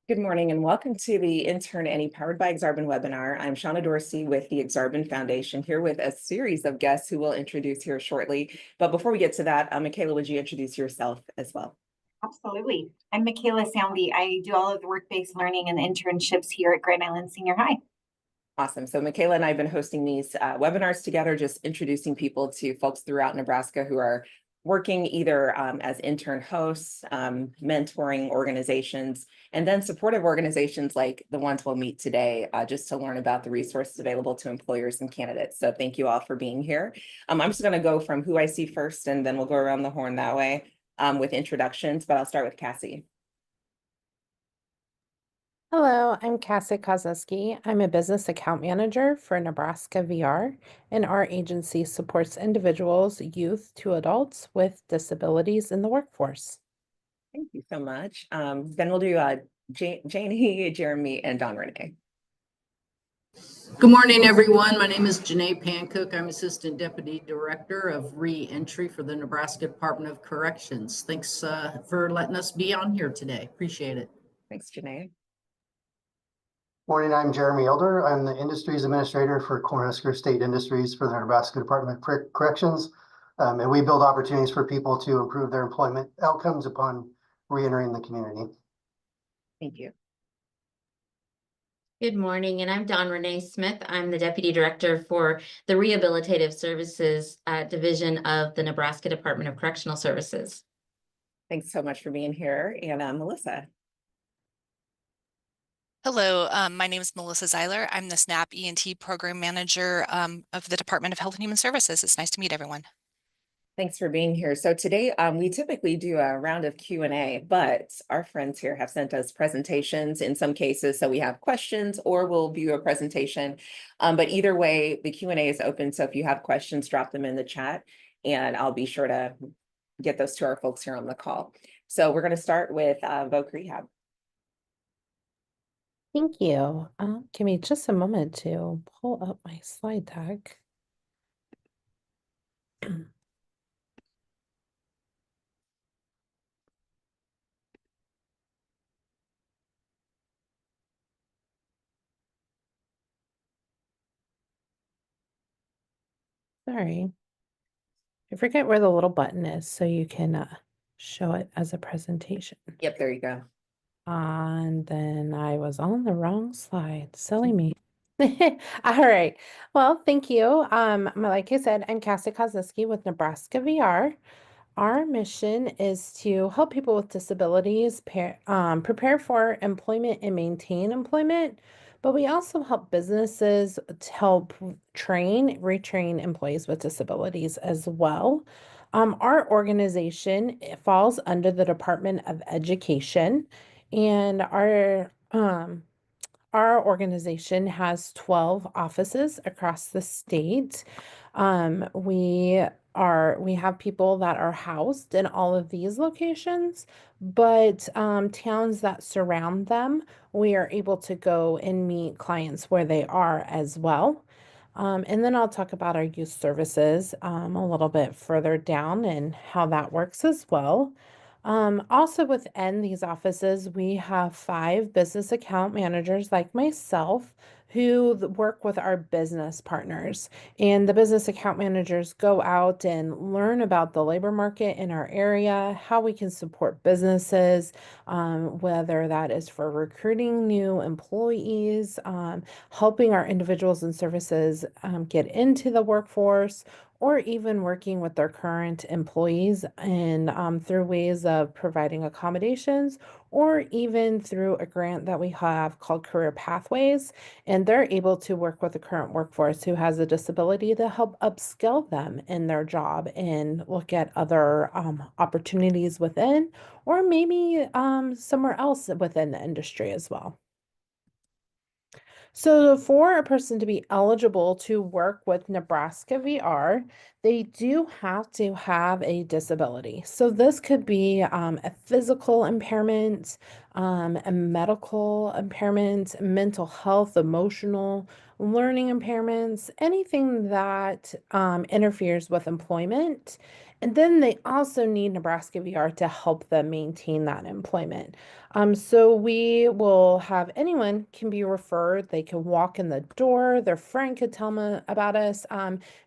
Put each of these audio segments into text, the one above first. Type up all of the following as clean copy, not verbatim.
Good morning and welcome to the InternNE powered by Exarban webinar. I'm Shauna Dorsey with the Exarban Foundation here with a series of guests who will introduce here shortly. But before we get to that, Michaela, would you introduce yourself as well? Absolutely. I'm Michaela Soundy. I do all of the work-based learning and internships here at Grand Island Senior High. Awesome. So Michaela and I have been hosting these webinars together, just introducing people to folks throughout Nebraska who are working either as intern hosts, mentoring organizations, and then supportive organizations like the ones we'll meet today, just to learn about the resources available to employers and candidates. So thank you all for being here. I'm just going to go from who I see first, and then we'll go around the horn that way with introductions, but I'll start with Cassie. Hello, I'm Cassie Kozeski. I'm a business account manager for Nebraska VR, and our agency supports individuals, youth to adults with disabilities in the workforce. Thank you so much. Then we'll do Janie, Jeremy, and Don Renee. Good morning, everyone. My name is Janae Pancook. I'm Assistant Deputy Director of Re-Entry for the Nebraska Department of Corrections. Thanks for letting us be on here today. Appreciate it. Thanks, Janae. Morning, I'm Jeremy Elder. I'm the Industries Administrator for Cornhusker State Industries for the Nebraska Department of Corrections. And we build opportunities for people to improve their employment outcomes upon re-entering the community. Thank you. Good morning, and I'm Dawn Renee Smith. I'm the Deputy Director for the Rehabilitative Services Division of the Nebraska Department of Correctional Services. Thanks so much for being here. And Melissa. Hello, my name is Melissa Zeiler. I'm the SNAP ENT Program Manager of the Department of Health and Human Services. It's nice to meet everyone. Thanks for being here. So today we typically do a round of Q&A, but our friends here have sent us presentations in some cases. So we have questions or we'll view a presentation. But either way, the Q&A is open. So if you have questions, drop them in the chat and I'll be sure to get those to our folks here on the call. So we're going to start with Voc Rehab. Thank you. Give me just a moment to pull up my slide deck. Sorry. I forget where the little button is, so you can show it as a presentation. Yep, there you go. And then I was on the wrong slide. Silly me. All right. Well, thank you. Like I said, I'm Cassie Kozeski with Nebraska VR. Our mission is to help people with disabilities prepare for employment and maintain employment, but we also help businesses to help retrain employees with disabilities as well. Our organization falls under the Department of Education, and our organization has 12 offices across the state. We have people that are housed in all of these locations, but towns that surround them, we are able to go and meet clients where they are as well. And then I'll talk about our youth services a little bit further down and how that works as well. Also within these offices, we have 5 business account managers like myself who work with our business partners. And the business account managers go out and learn about the labor market in our area, how we can support businesses, whether that is for recruiting new employees, helping our individuals and services get into the workforce, or even working with their current employees and through ways of providing accommodations, or even through a grant that we have called Career Pathways. And they're able to work with the current workforce who has a disability to help upskill them in their job and look at other opportunities within, or maybe somewhere else within the industry as well. So for a person to be eligible to work with Nebraska VR, they do have to have a disability. So this could be a physical impairment, a medical impairment, mental health, emotional, learning impairments, anything that interferes with employment. And then they also need Nebraska VR to help them maintain that employment. So we will have anyone can be referred. They can walk in the door. Their friend could tell them about us.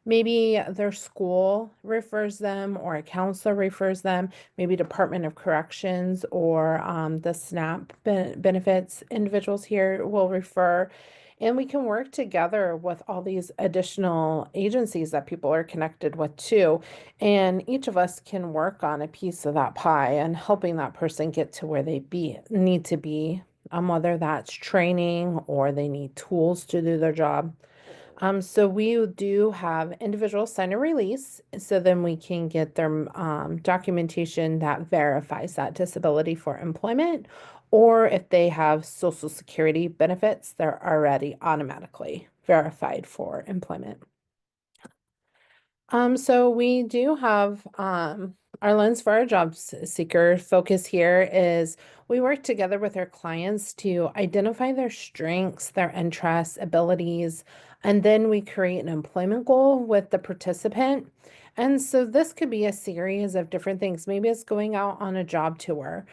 Maybe their school refers them or a counselor refers them. Maybe Department of Corrections or the SNAP benefits individuals here will refer. And we can work together with all these additional agencies that people are connected with too. And each of us can work on a piece of that pie and helping that person get to where they need to be, whether that's training or they need tools to do their job. So we do have individual sign a release, so then we can get their documentation that verifies that disability for employment, or if they have Social Security benefits, they're already automatically verified for employment. So we do have our lens for our job seeker focus here is we work together with our clients to identify their strengths, their interests, abilities, and then we create an employment goal with the participant. And so this could be a series of different things. Maybe it's going out on a job tour,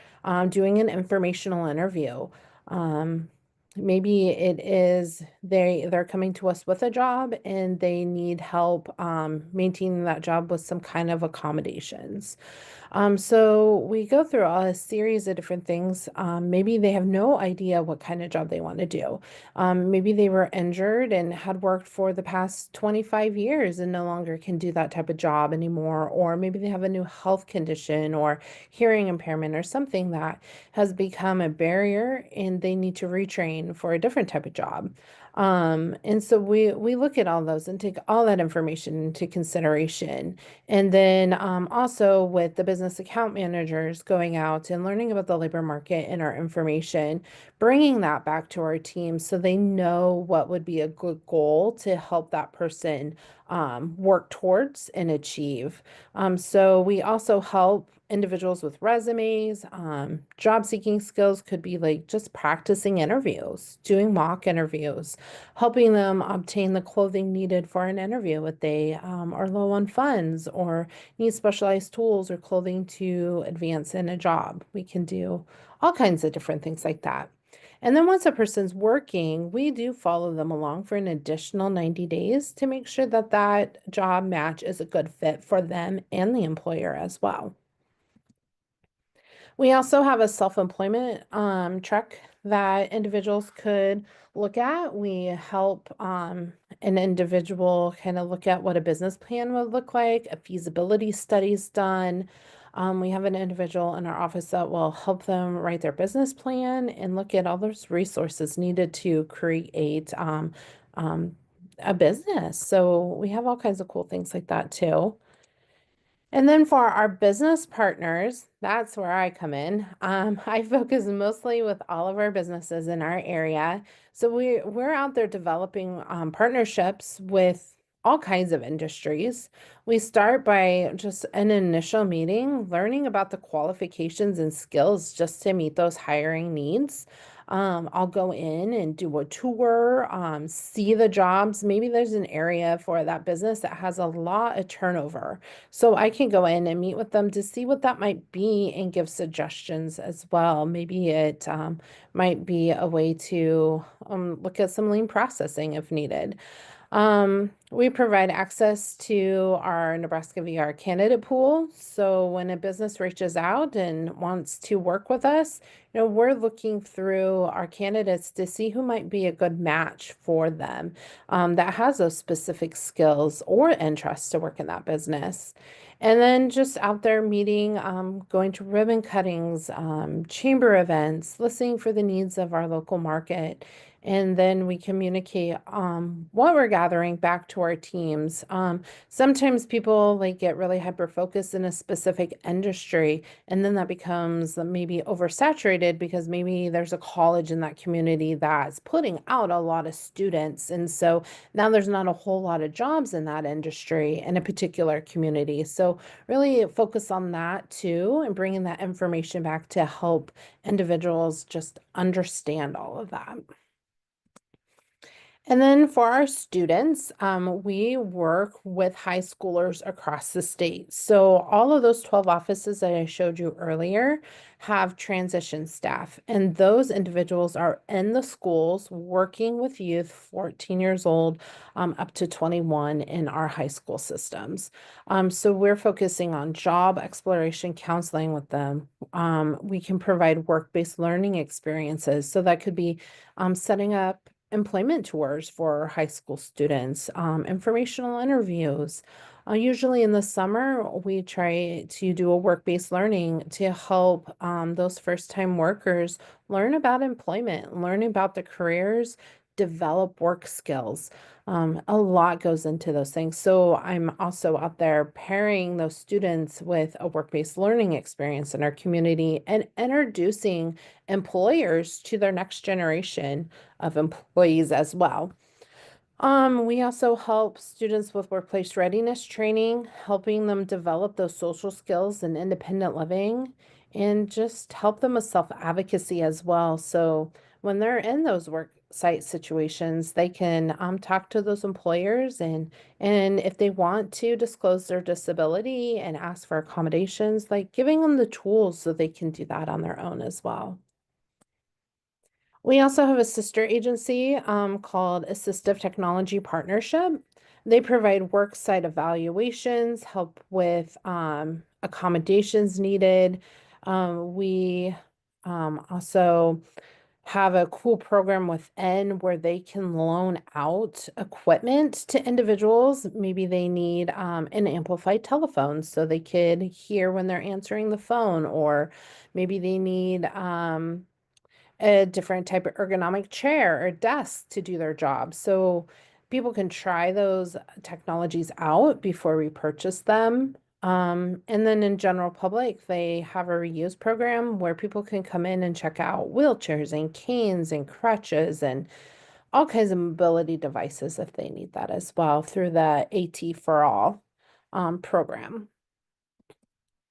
doing an informational interview. Maybe it is they're coming to us with a job and they need help maintaining that job with some kind of accommodations. So we go through a series of different things. Maybe they have no idea what kind of job they want to do. Maybe they were injured and had worked for the past 25 years and no longer can do that type of job anymore. Or maybe they have a new health condition or hearing impairment or something that has become a barrier and they need to retrain for a different type of job. And so we look at all those and take all that information into consideration. And then also with the business account managers going out and learning about the labor market and our information, bringing that back to our team so they know what would be a good goal to help that person work towards and achieve. So we also help individuals with resumes, job seeking skills could be like just practicing interviews, doing mock interviews, helping them obtain the clothing needed for an interview if they are low on funds or need specialized tools or clothing to advance in a job. We can do all kinds of different things like that. And then once a person's working, we do follow them along for an additional 90 days to make sure that that job match is a good fit for them and the employer as well. We also have a self-employment check that individuals could look at. We help an individual kind of look at what a business plan would look like, a feasibility study's done. We have an individual in our office that will help them write their business plan and look at all those resources needed to create a business. So we have all kinds of cool things like that too. And then for our business partners, that's where I come in. I focus mostly with all of our businesses in our area. So we're out there developing partnerships with all kinds of industries. We start by just an initial meeting, learning about the qualifications and skills just to meet those hiring needs. I'll go in and do a tour, see the jobs. Maybe there's an area for that business that has a lot of turnover. So I can go in and meet with them to see what that might be and give suggestions as well. Maybe it might be a way to look at some lean processing if needed. We provide access to our Nebraska VR candidate pool. So when a business reaches out and wants to work with us, we're looking through our candidates to see who might be a good match for them that has those specific skills or interests to work in that business. And then just out there meeting, going to ribbon cuttings, chamber events, listening for the needs of our local market. And then we communicate what we're gathering back to our teams. Sometimes people get really hyper-focused in a specific industry, and then that becomes maybe oversaturated because maybe there's a college in that community that's putting out a lot of students. And so now there's not a whole lot of jobs in that industry in a particular community. So really focus on that too, and bringing that information back to help individuals just understand all of that. And then for our students, we work with high schoolers across the state. So all of those 12 offices that I showed you earlier have transition staff, and those individuals are in the schools working with youth 14 years old up to 21 in our high school systems. So we're focusing on job exploration counseling with them. We can provide work-based learning experiences. So that could be setting up employment tours for high school students, informational interviews. Usually in the summer, we try to do a work-based learning to help those first-time workers learn about employment, learn about the careers, develop work skills. A lot goes into those things. So I'm also out there pairing those students with a work-based learning experience in our community and introducing employers to their next generation of employees as well. We also help students with workplace readiness training, helping them develop those social skills and independent living, and just help them with self-advocacy as well. So when they're in those work site situations, they can talk to those employers and if they want to disclose their disability and ask for accommodations, like giving them the tools so they can do that on their own as well. We also have a sister agency called Assistive Technology Partnership. They provide work site evaluations, help with accommodations needed. We also have a cool program within where they can loan out equipment to individuals. Maybe they need an amplified telephone so they could hear when they're answering the phone, or maybe they need a different type of ergonomic chair or desk to do their job. So people can try those technologies out before we purchase them. And then in general public, they have a reuse program where people can come in and check out wheelchairs and canes and crutches and all kinds of mobility devices if they need that as well through the AT for All program.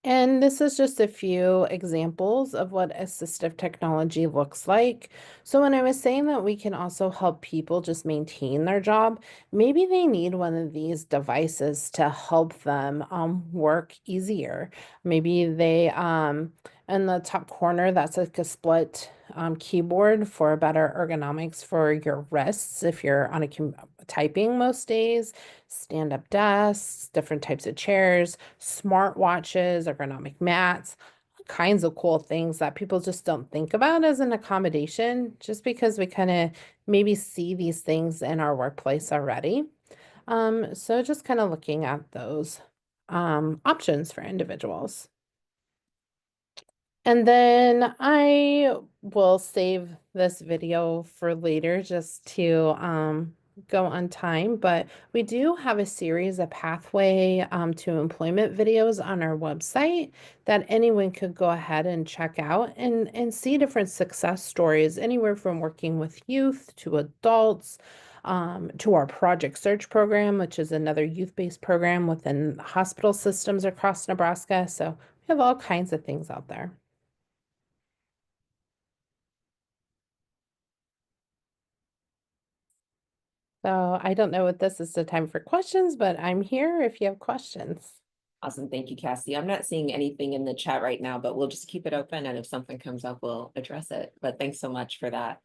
And this is just a few examples of what assistive technology looks like. So when I was saying that we can also help people just maintain their job, maybe they need one of these devices to help them work easier. Maybe they, in the top corner, that's like a split keyboard for better ergonomics for your wrists if you're on a typing most days, stand-up desks, different types of chairs, smart watches, ergonomic mats, all kinds of cool things that people just don't think about as an accommodation, just because we kind of maybe see these things in our workplace already. So just kind of looking at those options for individuals. And then I will save this video for later just to go on time, but we do have a series of pathway to employment videos on our website that anyone could go ahead and check out and see different success stories, anywhere from working with youth to adults, to our Project Search program, which is another youth-based program within hospital systems across Nebraska. So we have all kinds of things out there. So I don't know if this is the time for questions, but I'm here if you have questions. Awesome. Thank you, Cassie. I'm not seeing anything in the chat right now, but we'll just keep it open. And if something comes up, we'll address it. But thanks so much for that.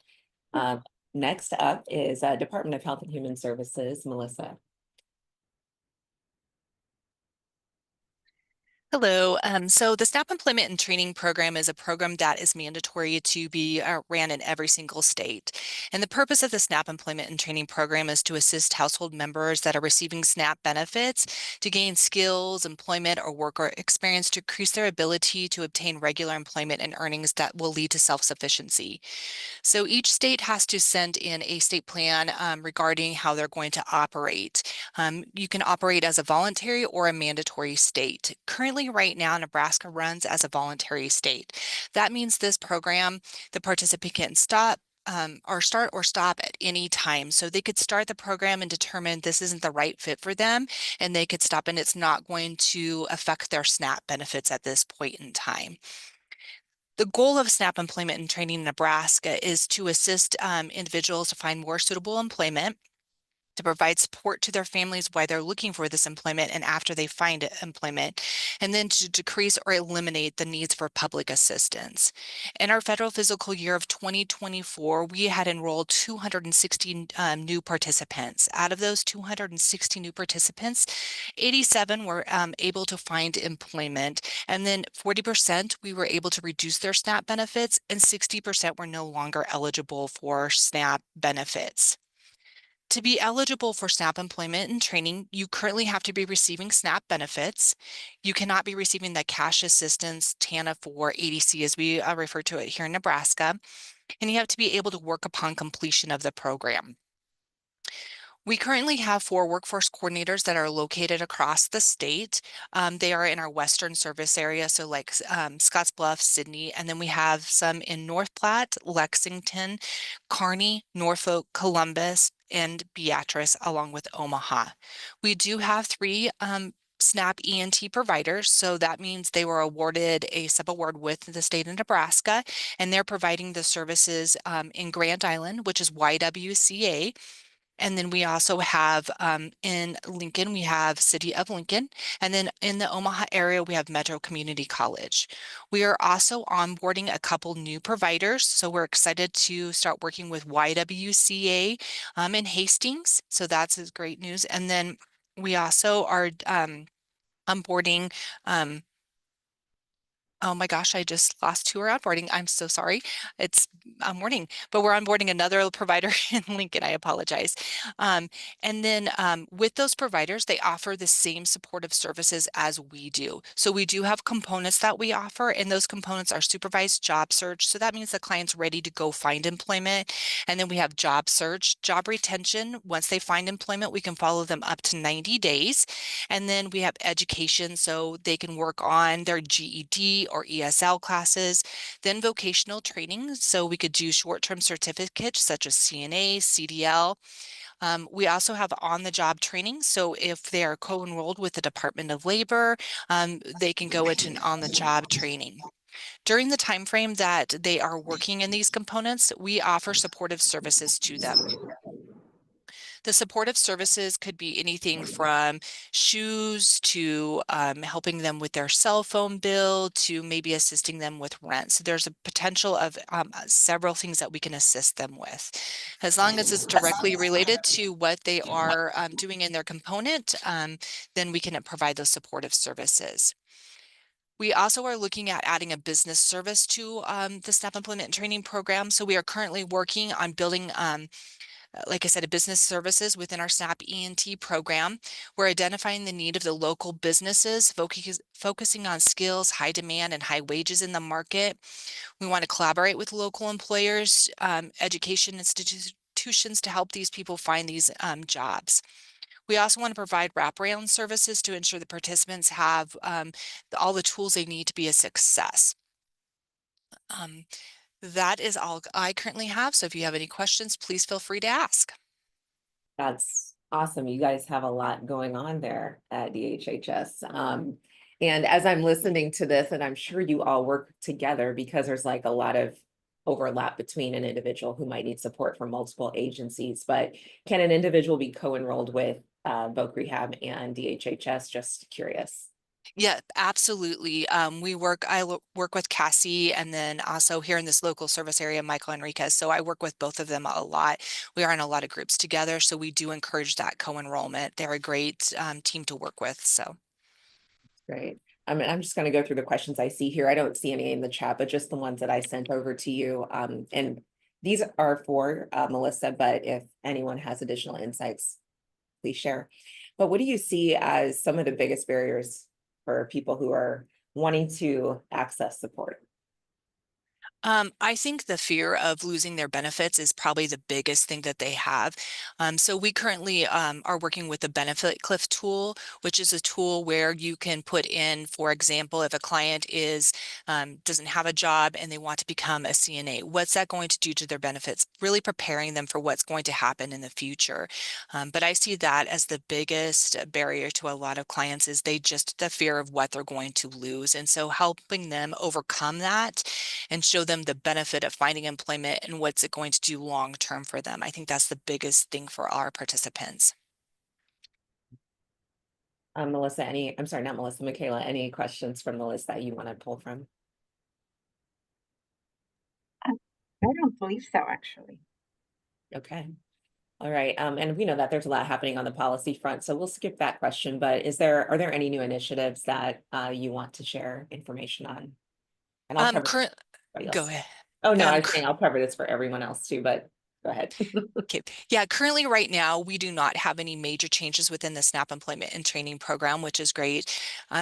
Next up is Department of Health and Human Services, Melissa. Hello. So the SNAP Employment and Training Program is a program that is mandatory to be ran in every single state. And the purpose of the SNAP Employment and Training Program is to assist household members that are receiving SNAP benefits to gain skills, employment, or work or experience to increase their ability to obtain regular employment and earnings that will lead to self-sufficiency. So each state has to send in a state plan regarding how they're going to operate. You can operate as a voluntary or a mandatory state. Currently, right now, Nebraska runs as a voluntary state. That means this program, the participant can start or stop at any time. So they could start the program and determine this isn't the right fit for them, and they could stop, and it's not going to affect their SNAP benefits at this point in time. The goal of SNAP Employment and Training in Nebraska is to assist individuals to find more suitable employment, to provide support to their families while they're looking for this employment and after they find employment, and then to decrease or eliminate the needs for public assistance. In our federal fiscal year of 2024, we had enrolled 260 new participants. Out of those 260 new participants, 87 were able to find employment, and then 40% we were able to reduce their SNAP benefits, and 60% were no longer eligible for SNAP benefits. To be eligible for SNAP employment and training, you currently have to be receiving SNAP benefits. You cannot be receiving the cash assistance, TANF or ADC as we refer to it here in Nebraska, and you have to be able to work upon completion of the program. We currently have 4 workforce coordinators that are located across the state. They are in our western service area, so like Scottsbluff, Sydney, and then we have some in North Platte, Lexington, Kearney, Norfolk, Columbus, and Beatrice, along with Omaha. We do have 3 SNAP ENT providers, so that means they were awarded a sub-award with the state of Nebraska, and they're providing the services in Grand Island, which is YWCA. And then we also have in Lincoln, we have City of Lincoln. And then in the Omaha area, we have Metro Community College. We are also onboarding a couple new providers. So we're excited to start working with YWCA in Hastings. So that's great news. And then we also are onboarding oh my gosh, I just lost who we're onboarding. I'm so sorry. It's morning, but we're onboarding another provider in Lincoln. I apologize. And then with those providers, they offer the same supportive services as we do. So we do have components that we offer, and those components are supervised job search. So that means the client's ready to go find employment. And then we have job search, job retention. Once they find employment, we can follow them up to 90 days. And then we have education, so they can work on their GED or ESL classes, then vocational training. So we could do short-term certificates such as CNA, CDL. We also have on-the-job training. So if they are co-enrolled with the Department of Labor, they can go into an on-the-job training. During the time frame that they are working in these components, we offer supportive services to them. The supportive services could be anything from shoes to helping them with their cell phone bill to maybe assisting them with rent. So there's a potential of several things that we can assist them with. As long as it's directly related to what they are doing in their component, then we can provide those supportive services. We also are looking at adding a business service to the SNAP Employment and Training Program. So we are currently working on building like I said, a business services within our SNAP ENT program. We're identifying the need of the local businesses, focusing on skills, high demand, and high wages in the market. We want to collaborate with local employers, education institutions to help these people find these jobs. We also want to provide wraparound services to ensure the participants have all the tools they need to be a success. That is all I currently have. So if you have any questions, please feel free to ask. That's awesome. You guys have a lot going on there at DHHS. And as I'm listening to this, and I'm sure you all work together because there's like a lot of overlap between an individual who might need support from multiple agencies, but can an individual be co-enrolled with Voc Rehab and DHHS? Just curious. Yeah, absolutely. I work with Cassie, and then also here in this local service area, Michael Enriquez. So I work with both of them a lot. We are in a lot of groups together, so we do encourage that co-enrollment. They're a great team to work with. So Great. I'm just going to go through the questions I see here. I don't see any in the chat, but just the ones that I sent over to you. And these are for Melissa, but if anyone has additional insights, please share. But what do you see as some of the biggest barriers for people who are wanting to access support? I think the fear of losing their benefits is probably the biggest thing that they have. So we currently are working with the Benefit Cliff tool, which is a tool where you can put in, for example, if a client doesn't have a job and they want to become a CNA, what's that going to do to their benefits? Really preparing them for what's going to happen in the future. But I see that as the biggest barrier to a lot of clients is the fear of what they're going to lose. And so helping them overcome that and show them the benefit of finding employment and what's it going to do long term for them. I think that's the biggest thing for our participants. Melissa, I'm sorry, not Melissa, Michaela, any questions from the list that you want to pull from? I don't believe so, actually. Okay. All right. And we know that there's a lot happening on the policy front, so we'll skip that question, but are there any new initiatives that you want to share information on? And I'll cover everybody Go else. ahead. Oh, no, I was saying I'll cover this for everyone else too, but go ahead. Okay. Yeah, currently right now, we do not have any major changes within the SNAP Employment and Training Program, which is great.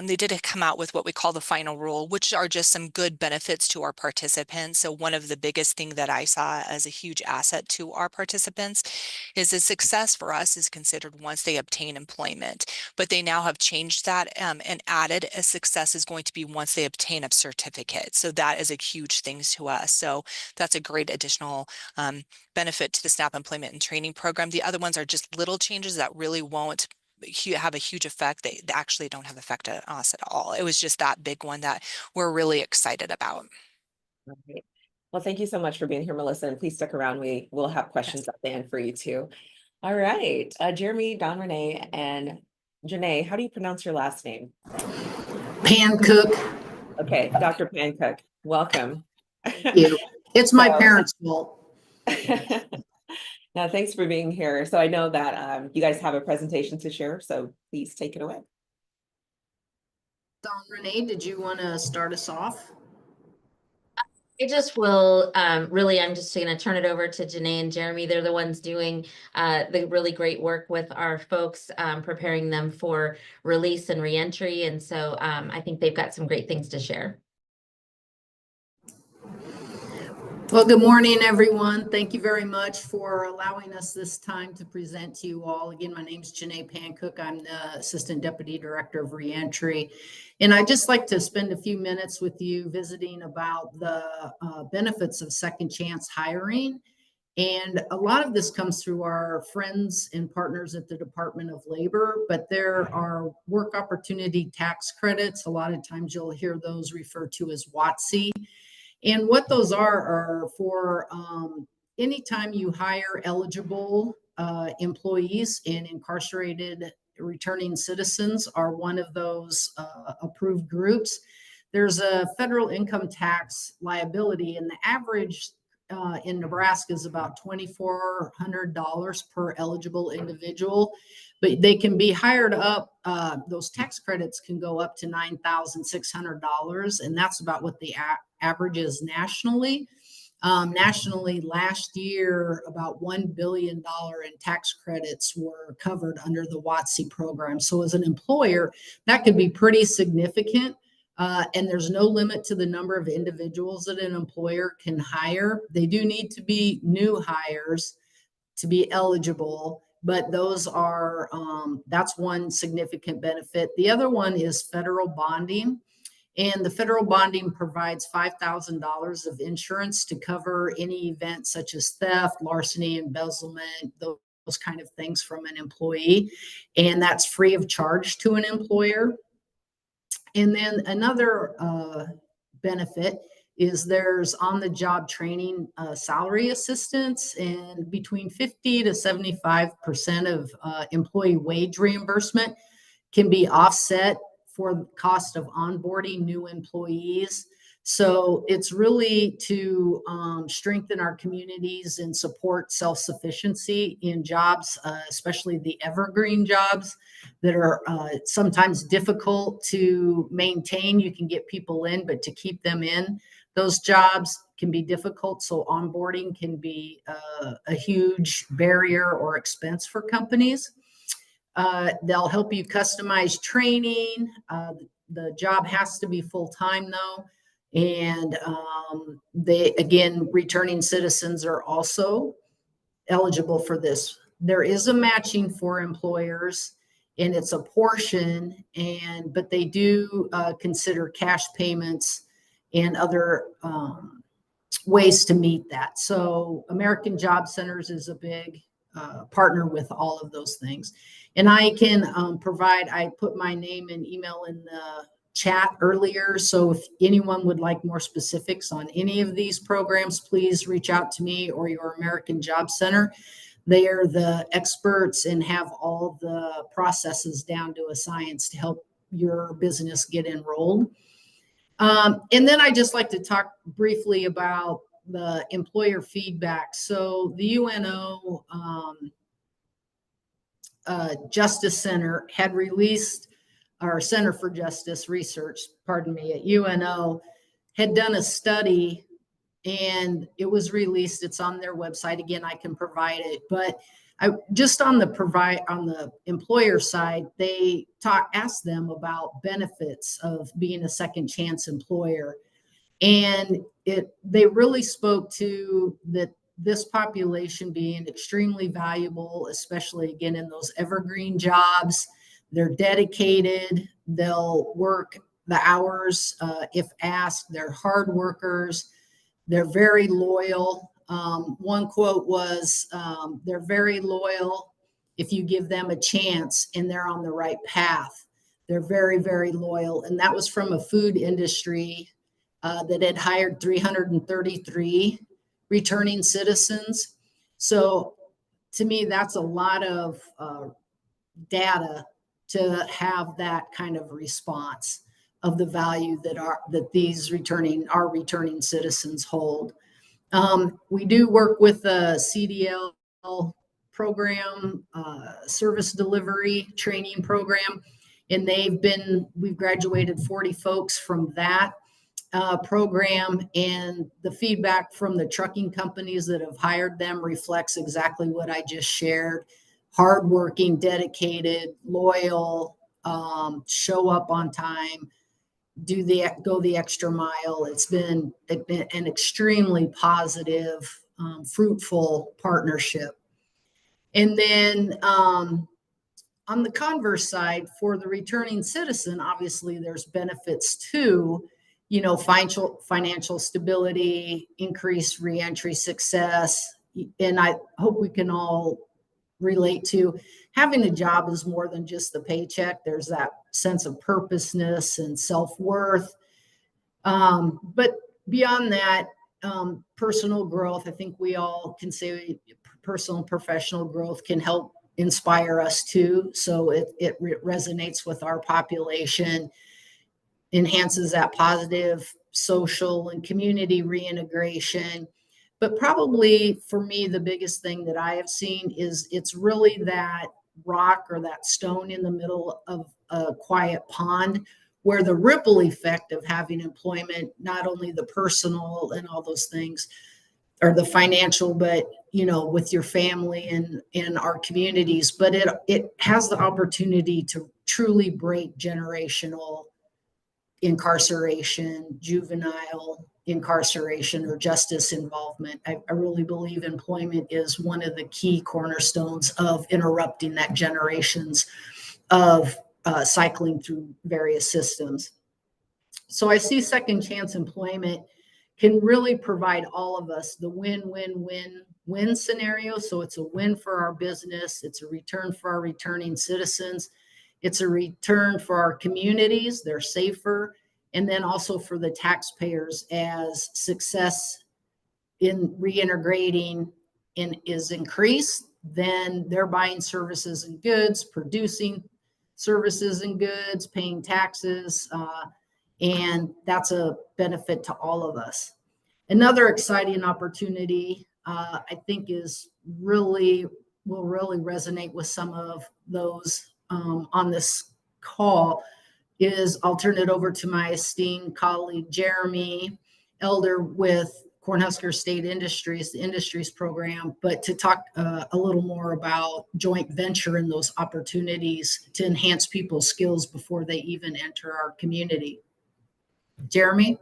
They did come out with what we call the final rule, which are just some good benefits to our participants. So one of the biggest thing that I saw as a huge asset to our participants is the success for us is considered once they obtain employment. But they now have changed that and added a success is going to be once they obtain a certificate. So that is a huge thing to us. So that's a great additional benefit to the SNAP Employment and Training Program. The other ones are just little changes that really won't have a huge effect. They actually don't have effect on us at all. It was just that big one that we're really excited about. All right. Well, thank you so much for being here, Melissa, and please stick around. We will have questions at the end for you too. All right, Jeremy, Don Renee, and Janae, how do you pronounce your last name? Pancook. Okay, Dr. Pancook, welcome. Thank you. It's my parents' fault. Now, thanks for being here. So I know that you guys have a presentation to share, so please take it away. Don Renee, did you want to start us off? I just will, really, I'm just going to turn it over to Janae and Jeremy. They're the ones doing the really great work with our folks, preparing them for release and reentry. And so I think they've got some great things to share. Well, good morning, everyone. Thank you very much for allowing us this time to present to you all. Again, my name is Janae Pancook. I'm the Assistant Deputy Director of Reentry. And I'd just like to spend a few minutes with you visiting about the benefits of second chance hiring. And a lot of this comes through our friends and partners at the Department of Labor, but there are work opportunity tax credits. A lot of times you'll hear those referred to as WOTC. And what those are for anytime you hire eligible employees, and incarcerated returning citizens are one of those approved groups. There's a federal income tax liability, and the average in Nebraska is about $2,400 per eligible individual, but they can be hired up. Those tax credits can go up to $9,600, and that's about what the average is nationally. Nationally, last year, about $1 billion in tax credits were covered under the WOTC program. So as an employer, that could be pretty significant. And there's no limit to the number of individuals that an employer can hire. They do need to be new hires to be eligible, but those are, that's one significant benefit. The other one is federal bonding. And the federal bonding provides $5,000 of insurance to cover any event such as theft, larceny, embezzlement, those kind of things from an employee. And that's free of charge to an employer. And then another benefit is there's on-the-job training salary assistance, and between 50 to 75% of employee wage reimbursement can be offset for the cost of onboarding new employees. So it's really to strengthen our communities and support self-sufficiency in jobs, especially the evergreen jobs that are sometimes difficult to maintain. You can get people in, but to keep them in those jobs can be difficult. So onboarding can be a huge barrier or expense for companies. They'll help you customize training. The job has to be full-time though. And returning citizens are also eligible for this. There is a matching for employers, and it's a portion, but they do consider cash payments and other ways to meet that. So American Job Centers is a big partner with all of those things. And I can I put my name and email in the chat earlier. So if anyone would like more specifics on any of these programs, please reach out to me or your American Job Center. They are the experts and have all the processes down to a science to help your business get enrolled. And then I just like to talk briefly about the employer feedback. So the UNO Justice Center had released, our Center for Justice Research, pardon me, at UNO, had done a study, and it was released. It's on their website. Again, I can provide it, but just on the employer side, they asked them about benefits of being a second chance employer. And they really spoke to this population being extremely valuable, especially again in those evergreen jobs. They're dedicated. They'll work the hours if asked. They're hard workers. They're very loyal. One quote was, they're very loyal if you give them a chance and they're on the right path. They're very, very loyal. And that was from a food industry that had hired 333 returning citizens. So to me, that's a lot of data to have that kind of response of the value that these returning citizens hold. We do work with the CDL program, service delivery training program, and we've graduated 40 folks from that program, and the feedback from the trucking companies that have hired them reflects exactly what I just shared. Hardworking, dedicated, loyal, show up on time, go the extra mile. It's been an extremely positive, fruitful partnership. And then on the converse side, for the returning citizen, obviously there's benefits too, financial stability, increased reentry success. And I hope we can all relate to having a job is more than just the paycheck. There's that sense of purposeness and self-worth. But beyond that, personal growth, I think we all can say personal and professional growth can help inspire us too. So it resonates with our population, enhances that positive social and community reintegration. But probably for me, the biggest thing that I have seen is it's really that rock or that stone in the middle of a quiet pond, where the ripple effect of having employment, not only the personal and all those things, or the financial, but with your family and in our communities, but it has the opportunity to truly break generational incarceration, juvenile incarceration, or justice involvement. I really believe employment is one of the key cornerstones of interrupting that generations of cycling through various systems. So I see second chance employment can really provide all of us the win-win-win-win scenario. So it's a win for our business. It's a return for our returning citizens. It's a return for our communities. They're safer. And then also for the taxpayers, as success in reintegrating is increased, then they're buying services and goods, producing services and goods, paying taxes, and that's a benefit to all of us. Another exciting opportunity, I think, will really resonate with some of those on this call, is I'll turn it over to my esteemed colleague, Jeremy Elder with Cornhusker State Industries, the Industries program, but to talk a little more about joint venture and those opportunities to enhance people's skills before they even enter our community. Jeremy?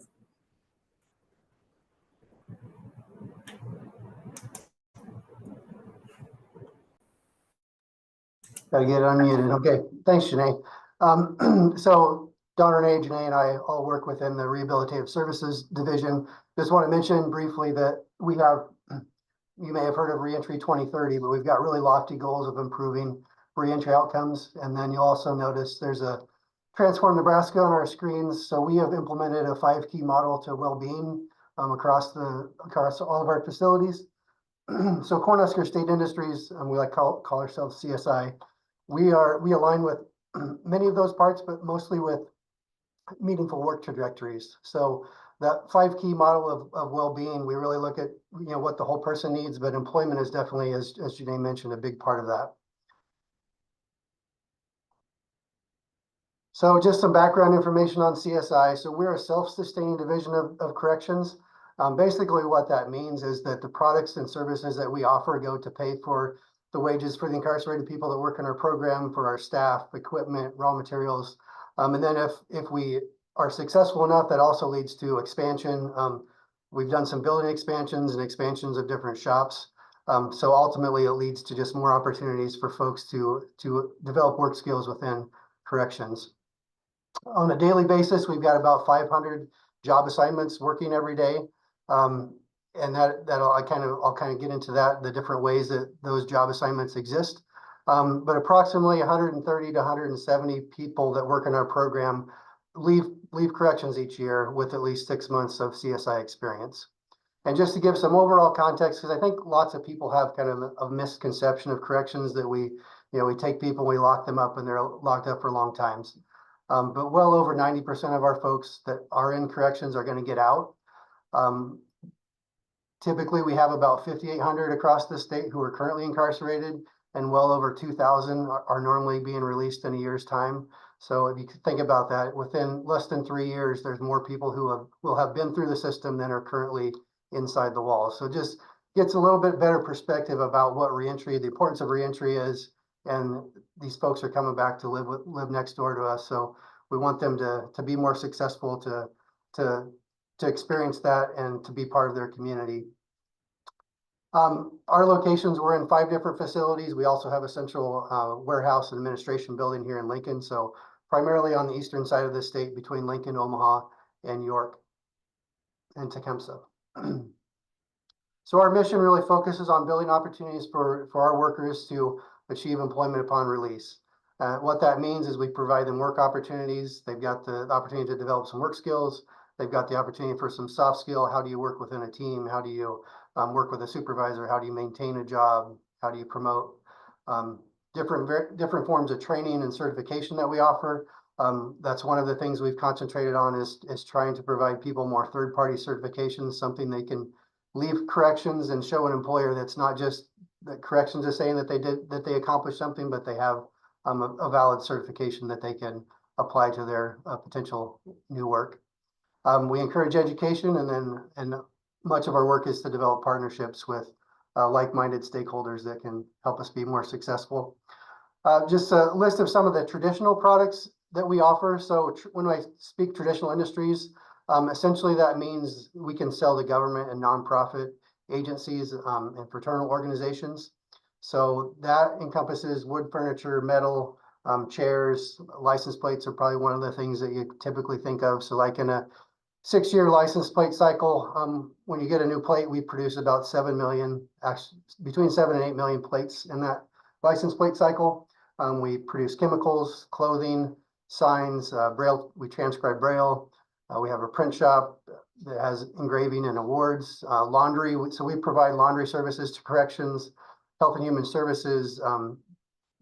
Gotta get it unmuted. Okay, thanks, Janae. So Don, Renee, Janae, and I all work within the Rehabilitative Services Division. Just want to mention briefly that we have, you may have heard of Reentry 2030, but we've got really lofty goals of improving reentry outcomes. And then you'll also notice there's a Transform Nebraska on our screens. So we have implemented a 5-key model to well-being across all of our facilities. So Cornhusker State Industries, we like call ourselves CSI. We align with many of those parts, but mostly with meaningful work trajectories. So that 5-key model of well-being, we really look at what the whole person needs, but employment is definitely, as Janae mentioned, a big part of that. So just some background information on CSI. So we're a self-sustaining division of corrections. Basically what that means is that the products and services that we offer go to pay for the wages for the incarcerated people that work in our program, for our staff, equipment, raw materials. And then if we are successful enough, that also leads to expansion. We've done some building expansions and expansions of different shops. So ultimately it leads to just more opportunities for folks to develop work skills within corrections. On a daily basis, we've got about 500 job assignments working every day. And I'll kind of get into that, the different ways that those job assignments exist. But approximately 130 to 170 people that work in our program leave corrections each year with at least 6 months of CSI experience. And just to give some overall context, because I think lots of people have kind of a misconception of corrections that we take people, we lock them up and they're locked up for long times. But well over 90% of our folks that are in corrections are going to get out. Typically, we have about 5,800 across the state who are currently incarcerated, and well over 2,000 are normally being released in a year's time. So if you think about that, within less than 3 years, there's more people who will have been through the system than are currently inside the walls. So just gets a little bit better perspective about what reentry, the importance of reentry is, and these folks are coming back to live next door to us. So we want them to be more successful, to experience that and to be part of their community. Our locations, we're in 5 different facilities. We also have a central warehouse and administration building here in Lincoln. So primarily on the eastern side of the state between Lincoln, Omaha, and York, and Tecumseh. So our mission really focuses on building opportunities for our workers to achieve employment upon release. What that means is we provide them work opportunities. They've got the opportunity to develop some work skills. They've got the opportunity for some soft skill. How do you work within a team? How do you work with a supervisor? How do you maintain a job? How do you promote? Different forms of training and certification that we offer. That's one of the things we've concentrated on is trying to provide people more third-party certifications, something they can leave corrections and show an employer that's not just that corrections is saying that they accomplished something, but they have a valid certification that they can apply to their potential new work. We encourage education, and much of our work is to develop partnerships with like-minded stakeholders that can help us be more successful. Just a list of some of the traditional products that we offer. So when I speak traditional industries, essentially that means we can sell to government and nonprofit agencies and fraternal organizations. So that encompasses wood, furniture, metal, chairs. License plates are probably one of the things that you typically think of. So like in a 6-year license plate cycle, when you get a new plate, we produce about 7 million, actually between 7 and 8 million plates in that license plate cycle. We produce chemicals, clothing, signs, braille. We transcribe braille. We have a print shop that has engraving and awards, laundry. So we provide laundry services to corrections, health and human services,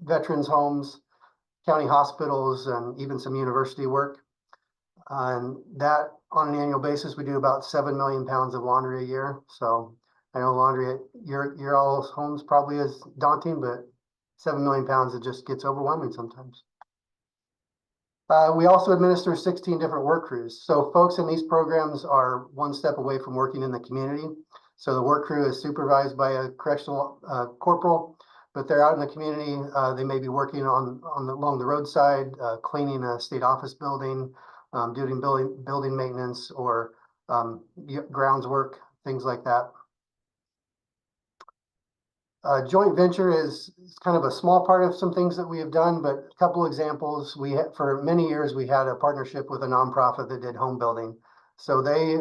veterans homes, county hospitals, and even some university work. And that on an annual basis, we do about 7 million pounds of laundry a year. So I know laundry at your all's homes probably is daunting, but 7 million pounds, it just gets overwhelming sometimes. We also administer 16 different work crews. So folks in these programs are one step away from working in the community. So the work crew is supervised by a correctional corporal, but they're out in the community. They may be working along the roadside, cleaning a state office building, doing building maintenance or grounds work, things like that. Joint venture is kind of a small part of some things that we have done, but a couple examples. For many years, we had a partnership with a nonprofit that did home building. So they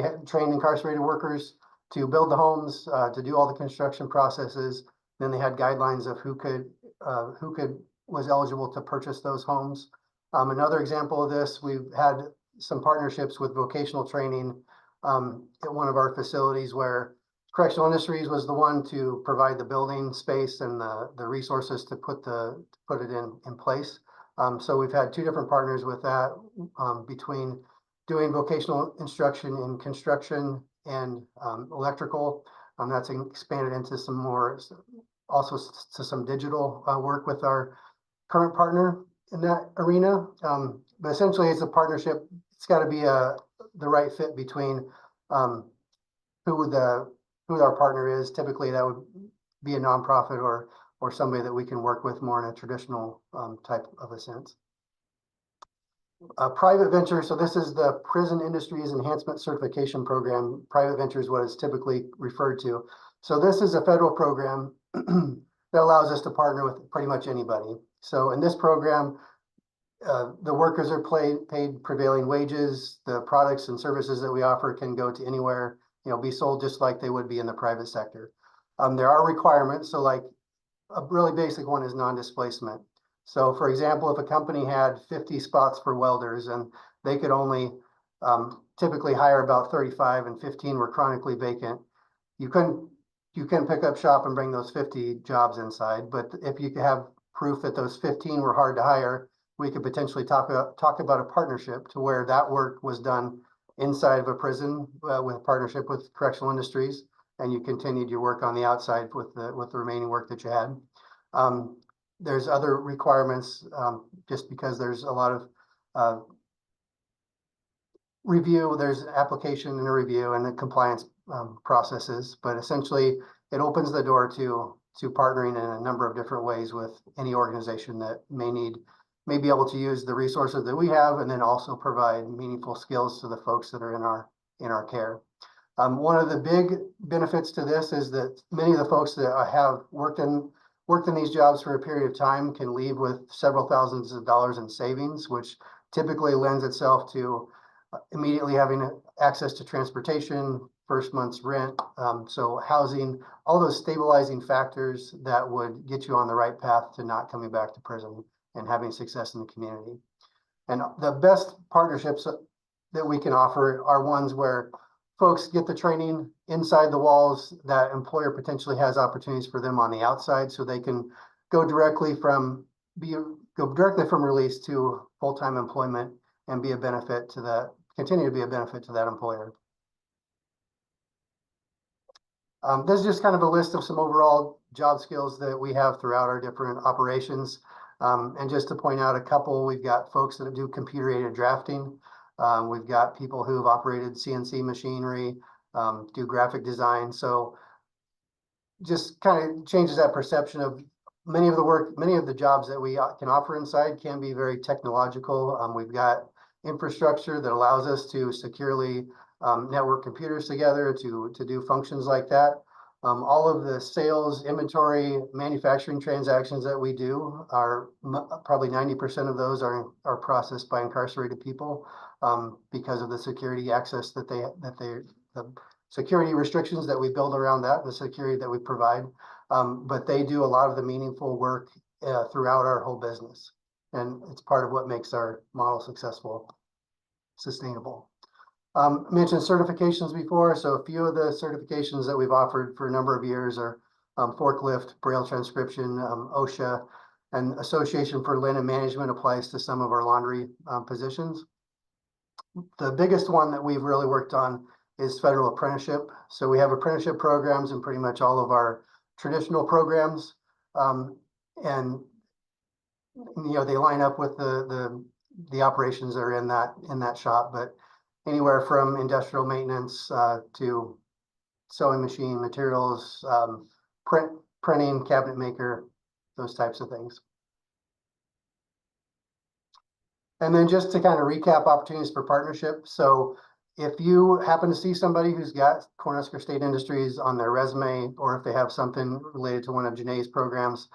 had trained incarcerated workers to build the homes, to do all the construction processes. Then they had guidelines of who was eligible to purchase those homes. Another example of this, we've had some partnerships with vocational training at one of our facilities where Correctional Industries was the one to provide the building space and the resources to put it in place. So we've had two different partners with that, between doing vocational instruction in construction and electrical. That's expanded into some more, also to some digital work with our current partner in that arena. But essentially it's a partnership. It's got to be the right fit between who our partner is. Typically that would be a nonprofit or somebody that we can work with more in a traditional type of a sense. Private venture, so this is the Prison Industries Enhancement Certification Program. Private venture is what it's typically referred to. So this is a federal program that allows us to partner with pretty much anybody. So in this program, the workers are paid prevailing wages. The products and services that we offer can go to anywhere, be sold just like they would be in the private sector. There are requirements. So like a really basic one is non-displacement. So for example, if a company had 50 spots for welders and they could only typically hire about 35 and 15 were chronically vacant, you can pick up shop and bring those 50 jobs inside. But if you have proof that those 15 were hard to hire, we could potentially talk about a partnership to where that work was done inside of a prison with a partnership with Correctional Industries, and you continued your work on the outside with the remaining work that you had. There's other requirements, just because there's a lot of review. There's application and a review and the compliance processes, but essentially it opens the door to partnering in a number of different ways with any organization that may be able to use the resources that we have, and then also provide meaningful skills to the folks that are in our care. One of the big benefits to this is that many of the folks that have worked in these jobs for a period of time can leave with several thousands of dollars in savings, which typically lends itself to immediately having access to transportation, first month's rent, so housing, all those stabilizing factors that would get you on the right path to not coming back to prison and having success in the community. And the best partnerships that we can offer are ones where folks get the training inside the walls, that employer potentially has opportunities for them on the outside, so they can go directly from release to full-time employment and be a benefit to that, continue to be a benefit to that employer. This is just kind of a list of some overall job skills that we have throughout our different operations. And just to point out a couple, we've got folks that do computer-aided drafting. We've got people who've operated CNC machinery, do graphic design. So just kind of changes that perception of many of the jobs that we can offer inside can be very technological. We've got infrastructure that allows us to securely network computers together to do functions like that. All of the sales, inventory, manufacturing transactions that we do are probably 90% of those are processed by incarcerated people because of the security access the security restrictions that we build around that, the security that we provide. But they do a lot of the meaningful work throughout our whole business, and it's part of what makes our model sustainable. Mentioned certifications before, so a few of the certifications that we've offered for a number of years are forklift, braille transcription, OSHA, and Association for Linen Management applies to some of our laundry positions. The biggest one that we've really worked on is federal apprenticeship. So we have apprenticeship programs in pretty much all of our traditional programs, and they line up with the operations that are in that shop, but anywhere from industrial maintenance to sewing machine materials, printing, cabinet maker, those types of things. And then just to kind of recap opportunities for partnership. So if you happen to see somebody who's got Cornhusker State Industries on their resume, or if they have something related to one of Janae's programs,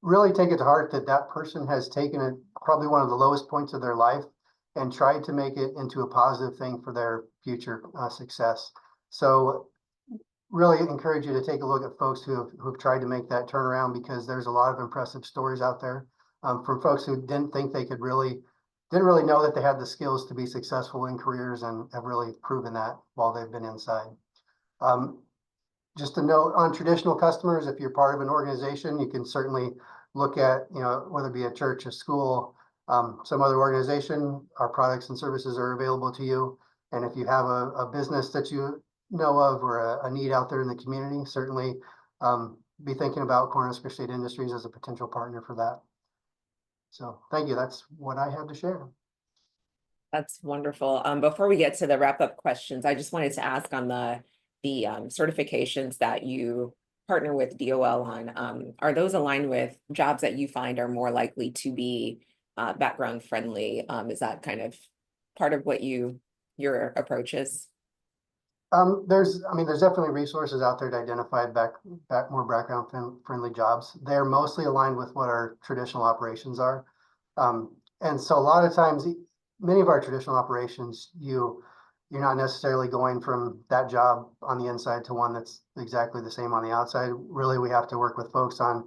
really take it to heart that that person has taken it probably one of the lowest points of their life and tried to make it into a positive thing for their future success. So really encourage you to take a look at folks who've tried to make that turnaround, because there's a lot of impressive stories out there from folks who didn't think they didn't really know that they had the skills to be successful in careers, and have really proven that while they've been inside. Just a note on traditional customers, if you're part of an organization, you can certainly look at, whether it be a church, a school, some other organization, our products and services are available to you. And if you have a business that you know of, or a need out there in the community, certainly be thinking about Cornhusker State Industries as a potential partner for that. So thank you. That's what I have to share. That's wonderful. Before we get to the wrap-up questions, I just wanted to ask on the certifications that you partner with DOL on, are those aligned with jobs that you find are more likely to be background friendly? Is that kind of part of what your approach is? There's definitely resources out there to identify more background friendly jobs. They're mostly aligned with what our traditional operations are. And so a lot of times, many of our traditional operations, you're not necessarily going from that job on the inside to one that's exactly the same on the outside. Really, we have to work with folks on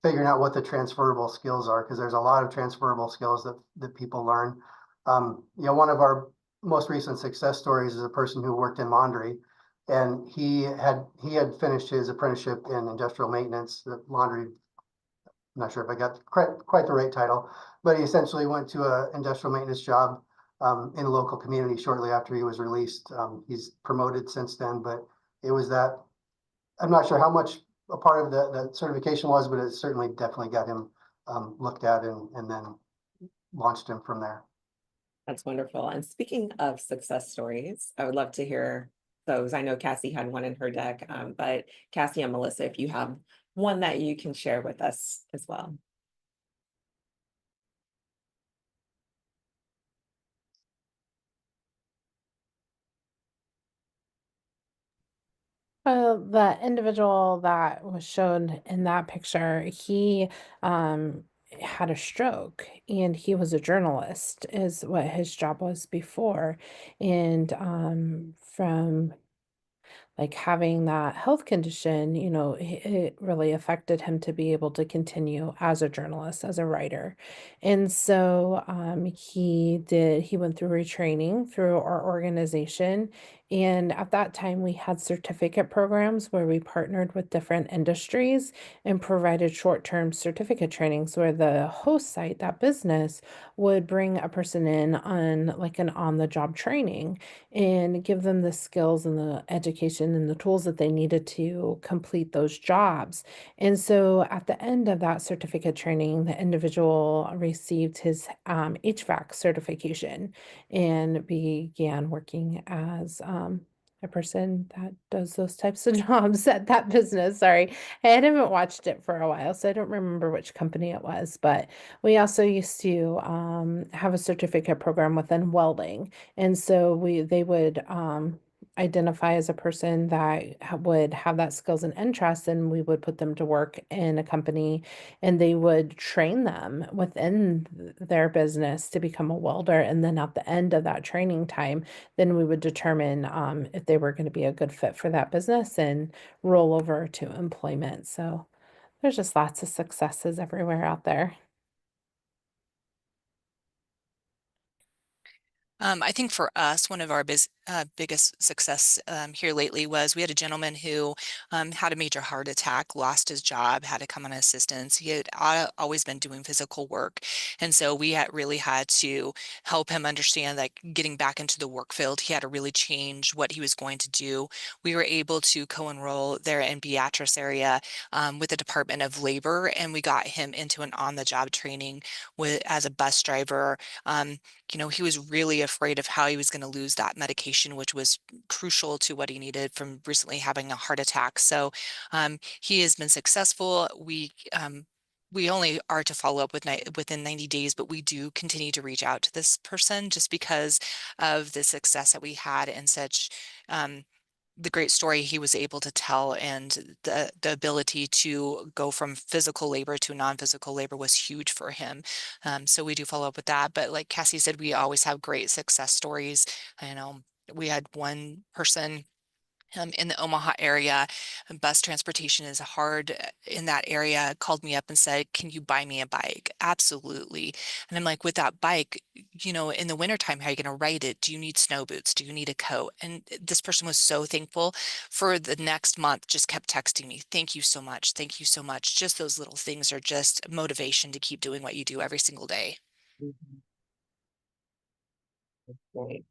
figuring out what the transferable skills are, because there's a lot of transferable skills that people learn. One of our most recent success stories is a person who worked in laundry, and he had finished his apprenticeship in industrial maintenance, laundry. I'm not sure if I got quite the right title, but he essentially went to an industrial maintenance job in a local community shortly after he was released. He's promoted since then, but it was that, I'm not sure how much a part of the certification was, but it certainly definitely got him looked at and then launched him from there. That's wonderful. And speaking of success stories, I would love to hear those. I know Cassie had one in her deck, but Cassie and Melissa, if you have one that you can share with us as well. The individual that was shown in that picture, he had a stroke, and he was a journalist, is what his job was before. And from like having that health condition, it really affected him to be able to continue as a journalist, as a writer. And so he went through retraining through our organization. And at that time, we had certificate programs where we partnered with different industries and provided short-term certificate trainings where the host site, that business, would bring a person in on like an on-the-job training and give them the skills and the education and the tools that they needed to complete those jobs. And so at the end of that certificate training, the individual received his HVAC certification and began working as a person that does those types of jobs at that business. Sorry, I haven't watched it for a while, so I don't remember which company it was, but we also used to have a certificate program within welding. And so they would identify as a person that would have that skills and interest, and we would put them to work in a company, and they would train them within their business to become a welder. And then at the end of that training time, then we would determine if they were going to be a good fit for that business and roll over to employment. So there's just lots of successes everywhere out there. I think for us, one of our biggest success here lately was we had a gentleman who had a major heart attack, lost his job, had to come on assistance. He had always been doing physical work. And so we really had to help him understand that getting back into the work field, he had to really change what he was going to do. We were able to co-enroll there in Beatrice area with the Department of Labor, and we got him into an on-the-job training as a bus driver. He was really afraid of how he was going to lose that medication, which was crucial to what he needed from recently having a heart attack. So he has been successful. We we only are to follow up within 90 days, but we do continue to reach out to this person just because of the success that we had and such the great story he was able to tell, and the ability to go from physical labor to non-physical labor was huge for him. So we do follow up with that. But like Cassie said, we always have great success stories. I know we had one person in the Omaha area. Bus transportation is hard in that area, called me up and said, can you buy me a bike? Absolutely. And I'm like, with that bike, in the wintertime, how are you going to ride it? Do you need snow boots? Do you need a coat? And this person was so thankful. For the next month, just kept texting me. Thank you so much. Thank you so much. Just those little things are just motivation to keep doing what you do every single day. Great.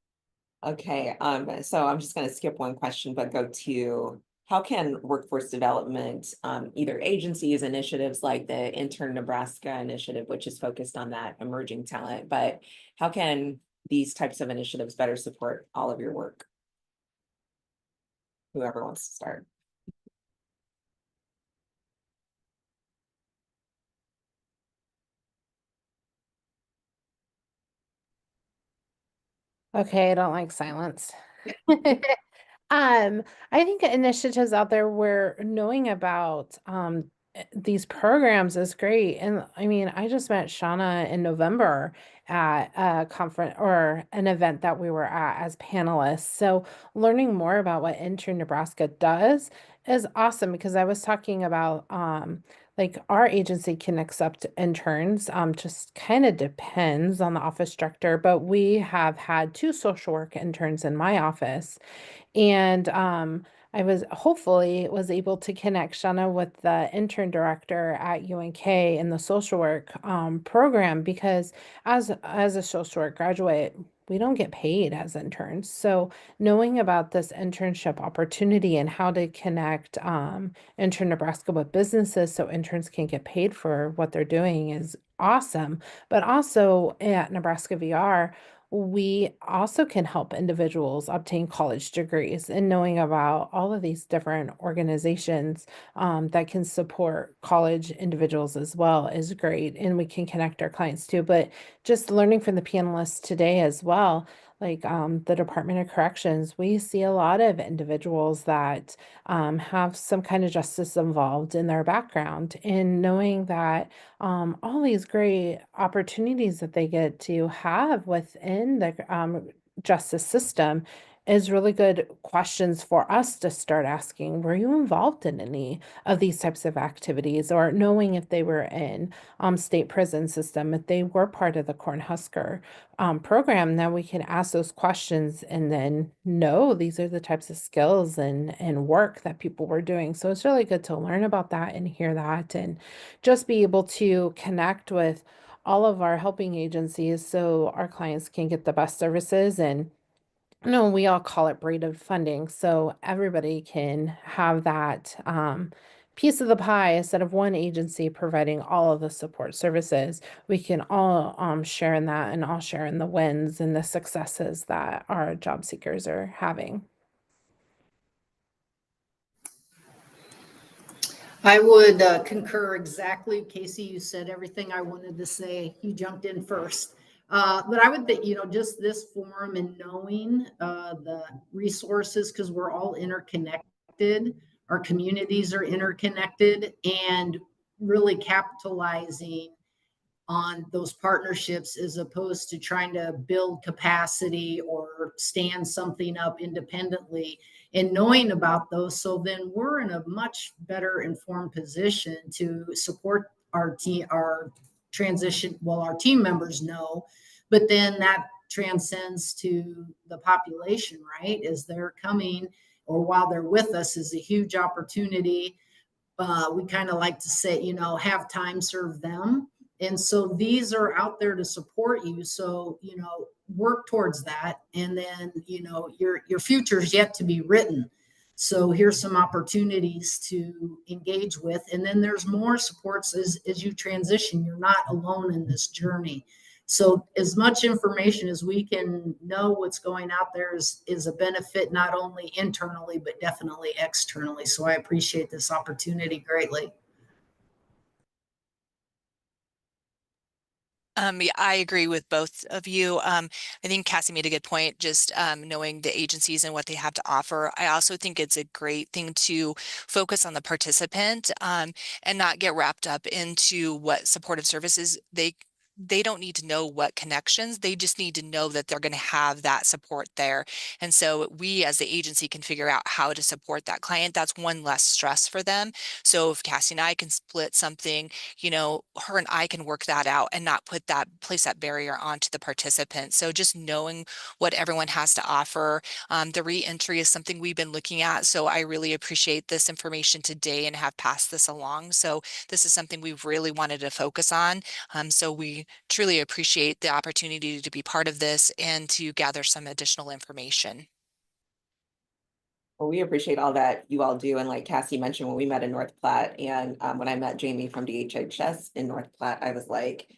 Okay, so I'm just going to skip one question, but go to how can workforce development, either agencies, initiatives like the Intern Nebraska initiative, which is focused on that emerging talent, but how can these types of initiatives better support all of your work? Whoever wants to start. Okay, I don't like silence. I think initiatives out there where knowing about these programs is great. And I mean, I just met Shauna in November at a conference or an event that we were at as panelists. So learning more about what Intern Nebraska does is awesome because I was talking about like our agency can accept interns, just kind of depends on the office director, but we have had 2 social work interns in my office. And I was able to connect Shauna with the intern director at UNK in the social work program because as a social work graduate, we don't get paid as interns. So knowing about this internship opportunity and how to connect Intern Nebraska with businesses so interns can get paid for what they're doing is awesome. But also at Nebraska VR, we also can help individuals obtain college degrees, and knowing about all of these different organizations that can support college individuals as well is great. And we can connect our clients too. But just learning from the panelists today as well, like the Department of Corrections, we see a lot of individuals that have some kind of justice involved in their background, and knowing that all these great opportunities that they get to have within the justice system is really good questions for us to start asking. Were you involved in any of these types of activities, or knowing if they were in state prison system, if they were part of the Cornhusker program? Now we can ask those questions and then know these are the types of skills and work that people were doing. So it's really good to learn about that and hear that, and just be able to connect with all of our helping agencies so our clients can get the best services. And no, we all call it braided funding, so everybody can have that piece of the pie. Instead of one agency providing all of the support services, we can all share in that and all share in the wins and the successes that our job seekers are having. I would concur exactly. Casey, you said everything I wanted to say. You jumped in first. But I would think, just this forum and knowing the resources, because we're all interconnected, our communities are interconnected, and really capitalizing on those partnerships as opposed to trying to build capacity or stand something up independently, and knowing about those. So then we're in a much better informed position to support our team, our transition. Well, our team members know, but then that transcends to the population, right? As they're coming or while they're with us is a huge opportunity. We kind of like to say, have time serve them. And so these are out there to support you. So, work towards that. And then, your future is yet to be written. So here's some opportunities to engage with. And then there's more supports as you transition. You're not alone in this journey. So as much information as we can know what's going out there is a benefit, not only internally, but definitely externally. So I appreciate this opportunity greatly. Yeah, I agree with both of you. I think Cassie made a good point, just knowing the agencies and what they have to offer. I also think it's a great thing to focus on the participant and not get wrapped up into what supportive services they don't need to know what connections, they just need to know that they're going to have that support there. And so we as the agency can figure out how to support that client. That's one less stress for them. So if Cassie and I can split something, you know, her and I can work that out and not place that barrier onto the participant. So just knowing what everyone has to offer. The reentry is something we've been looking at. So I really appreciate this information today and have passed this along. So this is something we've really wanted to focus on. So we truly appreciate the opportunity to be part of this and to gather some additional information. Well, we appreciate all that you all do. And like Cassie mentioned, when we met in North Platte and when I met Jamie from DHHS in North Platte, I was like,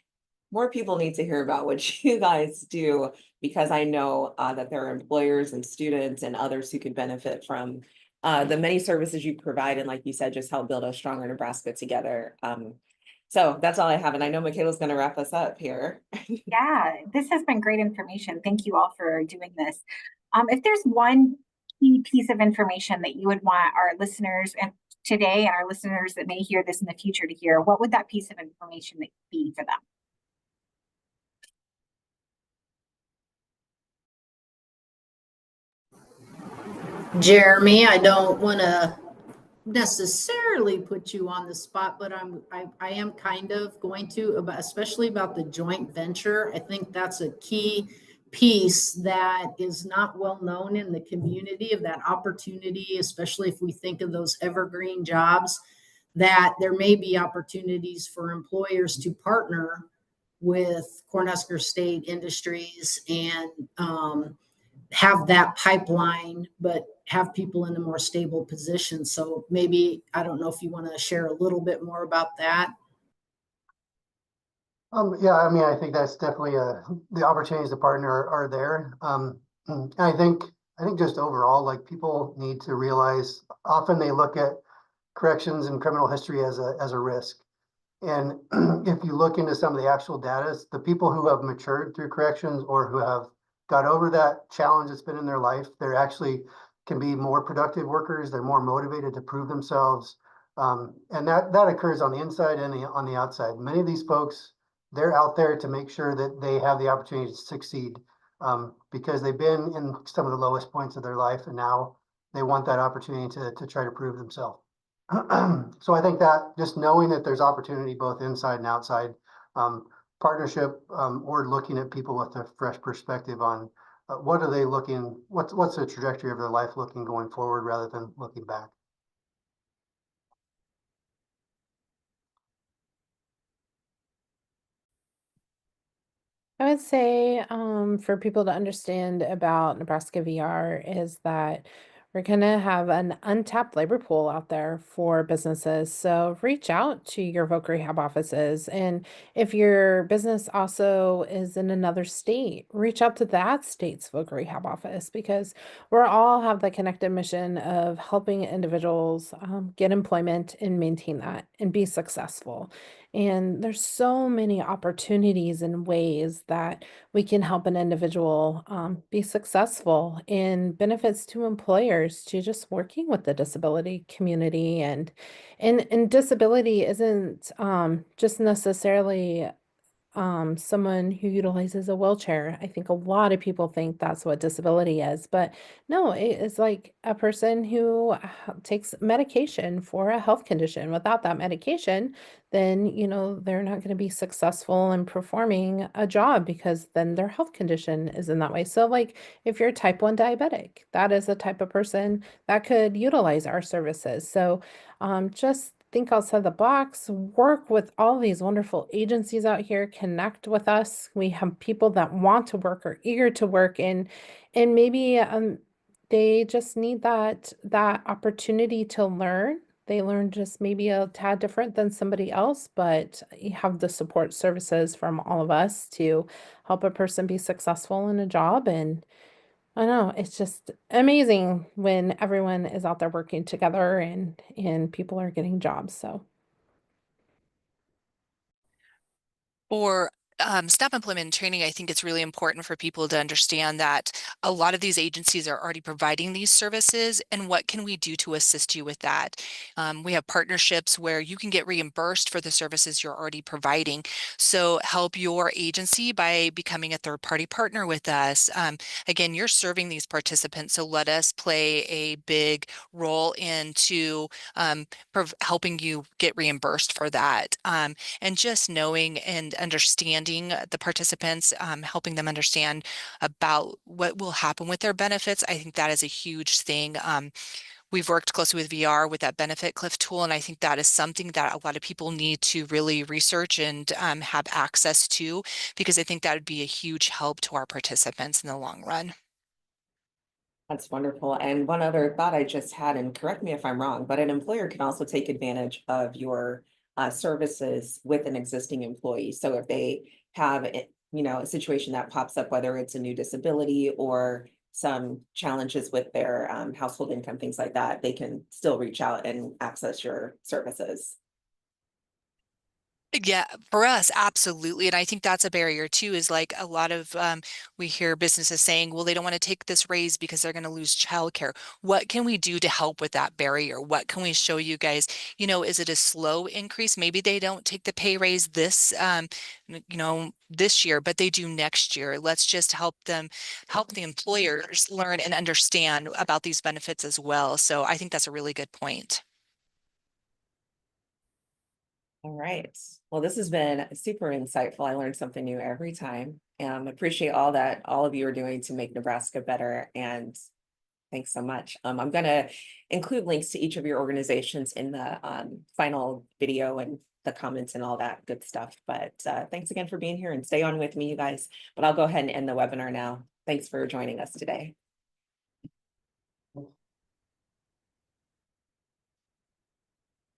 more people need to hear about what you guys do, because I know that there are employers and students and others who could benefit from the many services you provide. And like you said, just help build a stronger Nebraska together. So that's all I have. And I know Michaela's going to wrap us up here. Yeah, this has been great information. Thank you all for doing this. If there's one key piece of information that you would want our listeners and today and our listeners that may hear this in the future to hear, what would that piece of information be for them? Jeremy, I don't want to necessarily put you on the spot, but I am kind of going to, about, especially about the joint venture. I think that's a key piece that is not well known in the community, of that opportunity, especially if we think of those evergreen jobs, that there may be opportunities for employers to partner with Cornhusker State Industries and have that pipeline, but have people in a more stable position. So maybe, I don't know if you want to share a little bit more about that. Yeah, I mean, I think that's definitely the opportunities to partner are there. And I think just overall, like, people need to realize, often they look at corrections and criminal history as a risk. And if you look into some of the actual data, the people who have matured through corrections or who have got over that challenge that's been in their life, they're actually can be more productive workers. They're more motivated to prove themselves. And that occurs on the inside and on the outside. Many of these folks, they're out there to make sure that they have the opportunity to succeed, because they've been in some of the lowest points of their life, and now they want that opportunity to try to prove themselves. So I think that just knowing that there's opportunity both inside and outside, partnership, or looking at people with a fresh perspective on what are they looking, what's the trajectory of their life looking going forward rather than looking back. I would say for people to understand about Nebraska VR is that we're going to have an untapped labor pool out there for businesses. So reach out to your Voc Rehab offices. And if your business also is in another state, reach out to that state's Voc Rehab office, because we're all have the connected mission of helping individuals get employment and maintain that and be successful. And there's so many opportunities and ways that we can help an individual be successful, in benefits to employers to just working with the disability community. And disability isn't just necessarily someone who utilizes a wheelchair. I think a lot of people think that's what disability is, but no, it is like a person who takes medication for a health condition. Without that medication, then, they're not going to be successful in performing a job, because then their health condition is in that way. So like if you're type 1 diabetic, that is a type of person that could utilize our services. So just think outside the box, work with all these wonderful agencies out here, connect with us. We have people that want to work or eager to work, and maybe they just need that opportunity to learn. They learn just maybe a tad different than somebody else, but you have the support services from all of us to help a person be successful in a job. And I know it's just amazing when everyone is out there working together and people are getting jobs. So For SNAP employment and training, I think it's really important for people to understand that a lot of these agencies are already providing these services, and what can we do to assist you with that? We have partnerships where you can get reimbursed for the services you're already providing. So help your agency by becoming a third-party partner with us. Again, you're serving these participants, so let us play a big role into helping you get reimbursed for that. And just knowing and understanding the participants, helping them understand about what will happen with their benefits. I think that is a huge thing. We've worked closely with VR with that benefit cliff tool, and I think that is something that a lot of people need to really research and have access to, because I think that would be a huge help to our participants in the long run. That's wonderful. And one other thought I just had, and correct me if I'm wrong, but an employer can also take advantage of your services with an existing employee. So if they have, a situation that pops up, whether it's a new disability or some challenges with their household income, things like that, they can still reach out and access your services. Yeah, for us, absolutely. And I think that's a barrier too, is like a lot of we hear businesses saying, well, they don't want to take this raise because they're going to lose childcare. What can we do to help with that barrier? What can we show you guys? Is it a slow increase? Maybe they don't take the pay raise this year, but they do next year. Let's just help the employers learn and understand about these benefits as well. So I think that's a really good point. All right. Well, this has been super insightful. I learned something new every time. Appreciate all that all of you are doing to make Nebraska better. And thanks so much. I'm going to include links to each of your organizations in the final video and the comments and all that good stuff. But thanks again for being here, and stay on with me, you guys. But I'll go ahead and end the webinar now. Thanks for joining us today.